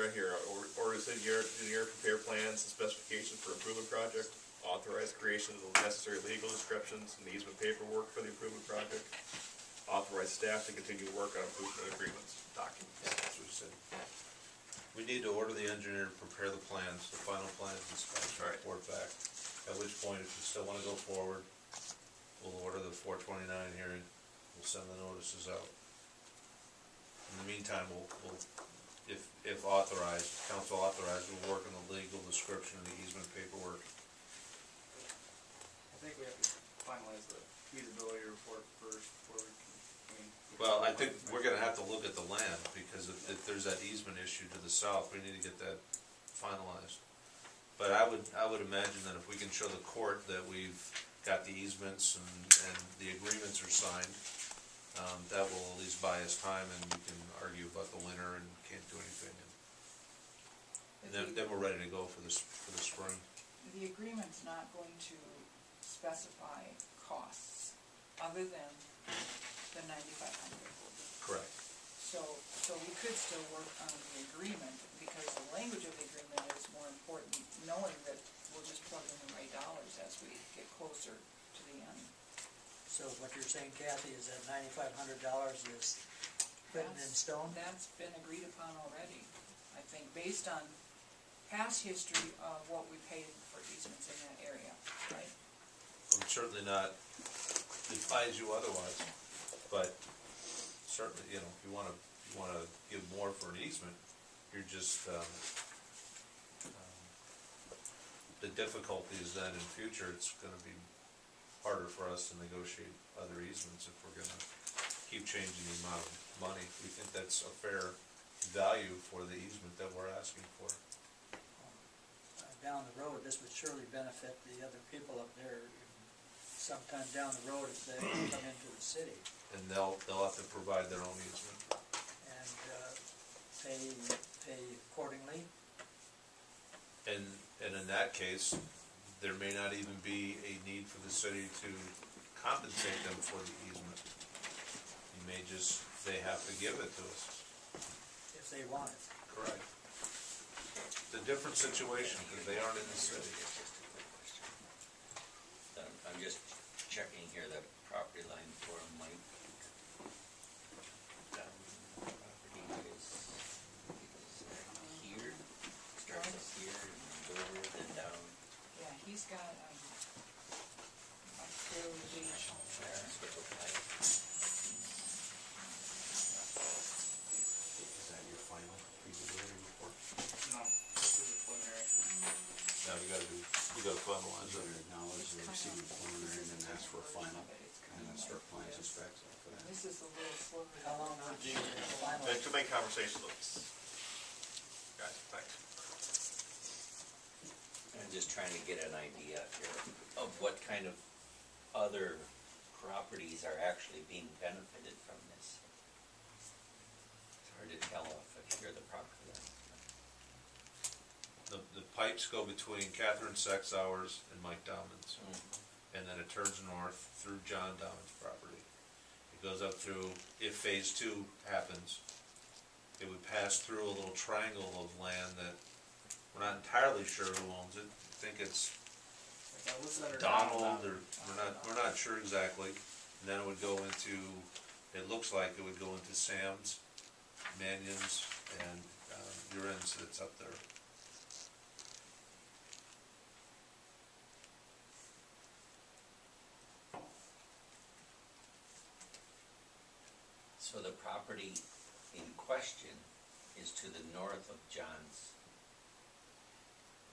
right here, or is it engineer prepare plans and specifications for improvement project, authorize creation of the necessary legal descriptions and easement paperwork for the improvement project, authorize staff to continue work on improvement agreements, documents. Yeah, that's what you said. We need to order the engineer to prepare the plans, the final plans and specs, Right. report back. At which point, if you still wanna go forward, we'll order the 429 hearing, we'll send the notices out. In the meantime, we'll, if authorized, council authorized, we'll work on the legal description of the easement paperwork. I think we have to finalize the feasibility report first before we can, Well, I think we're gonna have to look at the land, because if there's that easement issue to the south, we need to get that finalized. But I would imagine that if we can show the court that we've got the easements and the agreements are signed, that will at least buy us time, and we can argue about the winter and can't do anything. And then we're ready to go for the spring. The agreement's not going to specify costs other than the 9,500. Correct. So we could still work on the agreement, because the language of the agreement is more important, knowing that we'll just plug in the right dollars as we get closer to the end. So what you're saying, Kathy, is that $9,500 is written in stone? That's been agreed upon already, I think, based on past history of what we paid for easements in that area, right? I'm certainly not advise you otherwise, but certainly, if you wanna give more for an easement, you're just, the difficulty is that in future, it's gonna be harder for us to negotiate other easements if we're gonna keep changing the amount of money. We think that's a fair value for the easement that we're asking for. Down the road, this would surely benefit the other people up there sometime down the road if they come into the city. And they'll have to provide their own easement. And pay accordingly. And in that case, there may not even be a need for the city to compensate them for the easement. You may just, they have to give it to us. If they want it. Correct. It's a different situation because they aren't in the city. I'm just checking here the property line for Mike. Property is here, starts here, and over, then down. Yeah, he's got, a fairly big, There, Circle Pike. Is that your final feasibility report? No, this is a preliminary. No, we gotta finalize You're it. gonna acknowledge the receipt of preliminary and then ask for a final, and then start plans and specs after that. this is a little sliver. How long would the final? Too many conversations with us. Guys, thanks. I'm just trying to get an idea here of what kind of other properties are actually being benefited from this. It's hard to tell if you're the property line. The pipes go between Catherine Sexauer's and Mike Dowman's. And then it turns north through John Dowman's property. It goes up through, if phase 2 happens, it would pass through a little triangle of land that we're not entirely sure who owns it. I think it's Donald, or we're not sure exactly. And then it would go into, it looks like it would go into Sam's, Mannion's, and Uren's that's up there. So the property in question is to the north of John's.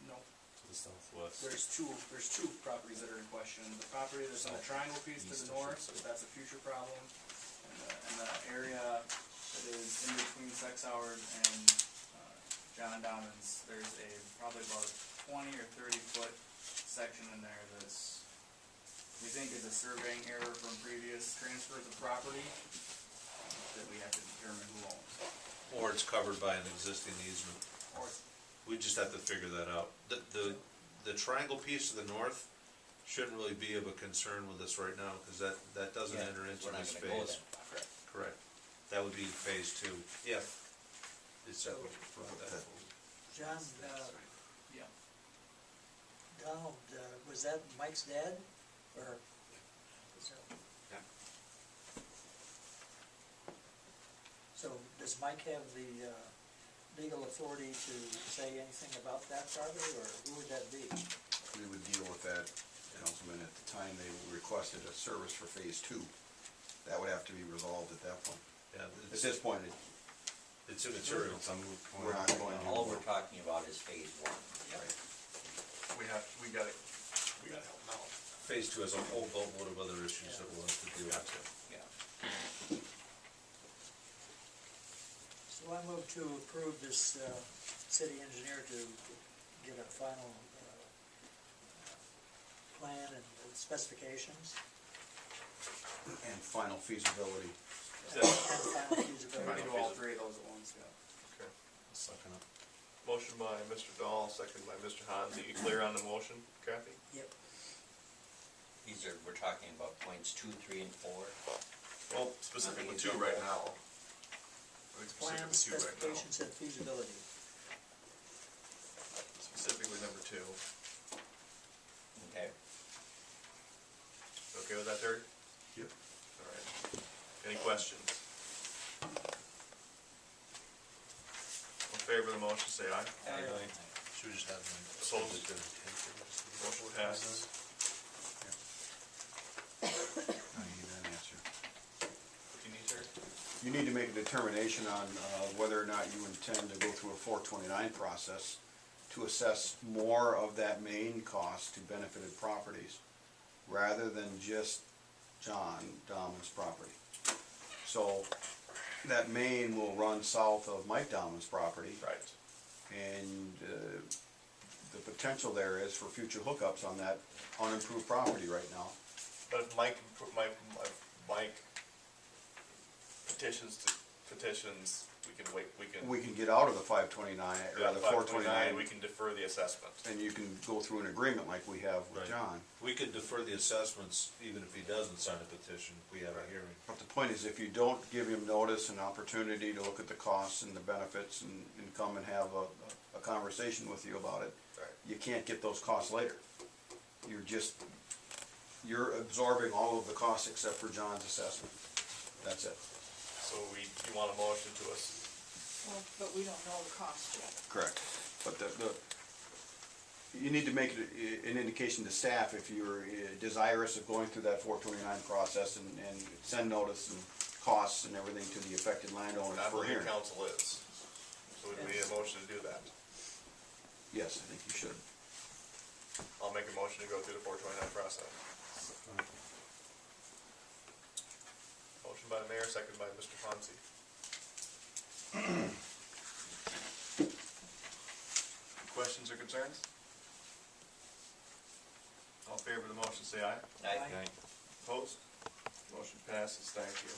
No, To the southwest. there's two properties that are in question. The property that's on the triangle piece to the north, that's a future problem. And the area that is in between Sexauer and John Dowman's, there's probably about a 20 or 30 foot section in there that's, we think is a surveying error from previous transfers of property that we have to determine who owns. Or it's covered by an existing easement. Or We just have to figure that out. The triangle piece to the north shouldn't really be of a concern with us right now, because that doesn't enter into We're not this gonna go phase. there. Correct. That would be phase 2, if Is that what you brought that? John, Yeah. Donald, was that Mike's dad, or? Yeah. So does Mike have the legal authority to say anything about that property, or who would that be? We would deal with that, Councilman, at the time they requested a service for phase 2. That would have to be resolved at that point. Yeah, At this point, it's immaterial. we're not going to. All we're talking about is phase 1. We gotta help them out. Phase 2 has a whole boatload of other issues that we'll have to deal with. Yeah. So I move to approve this city engineer to get a final plan and specifications And final feasibility. and final We feasibility. can do all three of those at once, yeah. Okay. Second up. Motion by Mr. Dahl, second by Mr. Hansi. You clear on the motion, Kathy? Yep. We're talking about points 2, 3, and 4. Well, specifically two right now. I think Plan, specifically two right now. specifications, and feasibility. Specifically number 2. Okay. Okay with that, Terry? Yep. All right. Any questions? All in favor of the motion, say aye. Aye. Should we just have them? Opposed? Motion passes. I need that answer. What do you need, Terry? You need to make a determination on whether or not you intend to go through a 429 process to assess more of that main cost to benefited properties, rather than just John Dahman's property. So that main will run south of Mike Dahman's property, Right. and the potential there is for future hookups on that unimproved property right now. But if Mike petitions, We can get out of the 529, or the 429, we can defer the assessment. and you can go through an agreement like we have with Right. John. We could defer the assessments even if he doesn't sign a petition, if we have a hearing. But the point is, if you don't give him notice and opportunity to look at the costs and the benefits and come and have a conversation with you about it, Right. you can't get those costs later. You're absorbing all of the costs except for John's assessment. That's it. So you want a motion to us? Well, but we don't know the cost yet. Correct. But you need to make an indication to staff if you're desirous of going through that 429 process and send notice and costs and everything to the affected landowners I for believe hearing. council is. So we need a motion to do that. Yes, I think you should. I'll make a motion to go through the 429 process. Motion by the mayor, second by Mr. Fonzie. Questions or concerns? All in favor of the motion, say aye. Aye. Opposed? Motion passes, thank you.